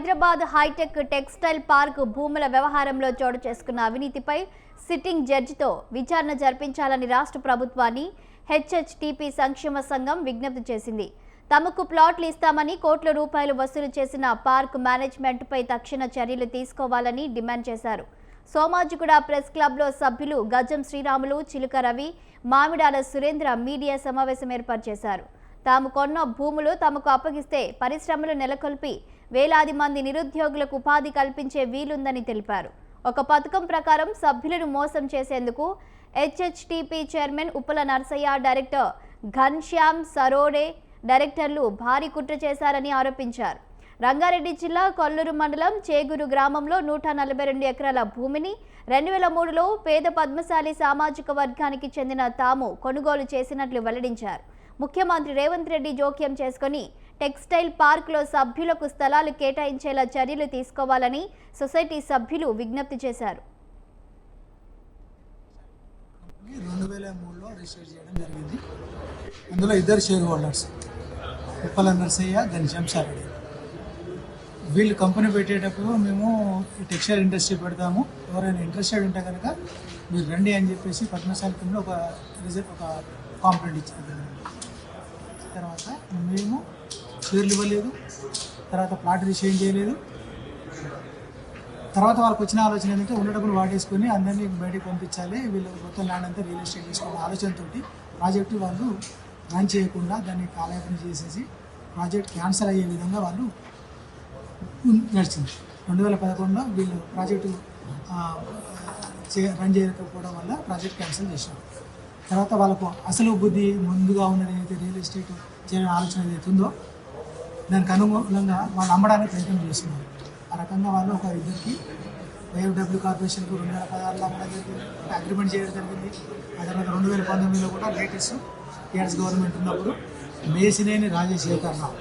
Hyderabad hitech textile park భూముల వ్యవహారంలో చోటు చేసుకున్న అవినీతిపై సిట్టింగ్ జడ్జితో విచారణ జరిపించాలని రాష్ట్ర ప్రభుత్వాన్ని హెచ్హెచ్టీపీ సంక్షేమ సంఘం విజ్ఞప్తి చేసింది. తమకు ప్లాట్లు ఇస్తామని కోట్ల రూపాయలు వసూలు చేసిన పార్క్ మేనేజ్మెంట్పై తక్షణ చర్యలు తీసుకోవాలని డిమాండ్ చేశారు. సోమాజిగూడ ప్రెస్ క్లబ్లో సభ్యులు గజం శ్రీరాములు, చిలుక రవి, మామిడాల సురేంద్ర మీడియా సమావేశం ఏర్పాటు చేశారు. తాము కొన్న భూములు తమకు అప్పగిస్తే పరిశ్రమలు నెలకొల్పి వేలాది మంది నిరుద్యోగులకు ఉపాధి కల్పించే వీలుందని తెలిపారు. ఒక పథకం ప్రకారం సభ్యులను మోసం చేసేందుకు హెచ్హెచ్టీపీ చైర్మన్ ఉప్పల నర్సయ్య, డైరెక్టర్ ఘన్శ్యామ్ సరోడే డైరెక్టర్లు భారీ కుట్ర చేశారని ఆరోపించారు. రంగారెడ్డి జిల్లా కొల్లూరు మండలం చేగూరు గ్రామంలో 142 ఎకరాల భూమిని 2003లో పేద పద్మశాలి సామాజిక వర్గానికి చెందిన తాము కొనుగోలు చేసినట్లు వెల్లడించారు. ముఖ్యమంత్రి రేవంత్ రెడ్డి జోక్యం చేసుకుని టెక్స్టైల్ పార్క్లో సభ్యులకు స్థలాలు కేటాయించేలా చర్యలు తీసుకోవాలని సొసైటీ సభ్యులు విజ్ఞప్తి చేశారు. 2003లో రిజిస్టర్ చేయడం జరిగింది. అందులో ఇద్దరు షేర్ హోల్డర్స్ ఉప్పల నర్సయ్య, ఘన్శ్యామ్ సరోడే. వీళ్ళు కంపెనీ పెట్టేటప్పుడు మేము టెక్స్టైల్ ఇండస్ట్రీ పెడతాము, ఎవరైనా ఇంట్రెస్టెడ్ ఉంటే కనుక మీరు రండి అని చెప్పేసి పద్మశాలి కింద ఒక కాంప్లైంట్ ఇచ్చారు. తర్వాత మేము షేర్లు ఇవ్వలేదు, తర్వాత ప్లాట్ రిజిస్ట్రేషన్ చేయలేదు. తర్వాత వాళ్ళకి వచ్చిన ఆలోచన ఏంటంటే ఉన్న డబ్బులు వాడేసుకొని అందరినీ బయటకు పంపించాలి, వీళ్ళు మొత్తం ల్యాండ్ అంతా రియల్ ఎస్టేట్ చేసుకోవాలనే ఆలోచనతో ప్రాజెక్టు వాళ్ళు రన్ చేయకుండా దాన్ని కాలయాపన చేసేసి ప్రాజెక్ట్ క్యాన్సిల్ అయ్యే విధంగా వాళ్ళు నడిచింది. 2011లో వీళ్ళు ప్రాజెక్టు రన్ చేయకపోవడం వల్ల ప్రాజెక్ట్ క్యాన్సిల్ చేశారు. తర్వాత వాళ్ళకు అసలు బుద్ధి ముందుగా ఉన్నది ఏదైతే రియల్ ఎస్టేట్ చేయడం ఆలోచన ఏదైతే ఉందో దానికి అనుగుణంగా వాళ్ళు అమ్మడానికి ప్రయత్నం చేస్తున్నారు. ఆ రకంగా వాళ్ళు ఒక ఇద్దరికి వైఎఫ్డబ్ల్యూ కార్పొరేషన్కు 2016లో అమ్మడం జరిగింది, అగ్రిమెంట్ చేయడం జరిగింది. ఆ తర్వాత 2019లో కూడా లేటెస్ట్ టీఆర్ఎస్ గవర్నమెంట్ ఉన్నప్పుడు మేసినేని రాజశేఖర్ రావు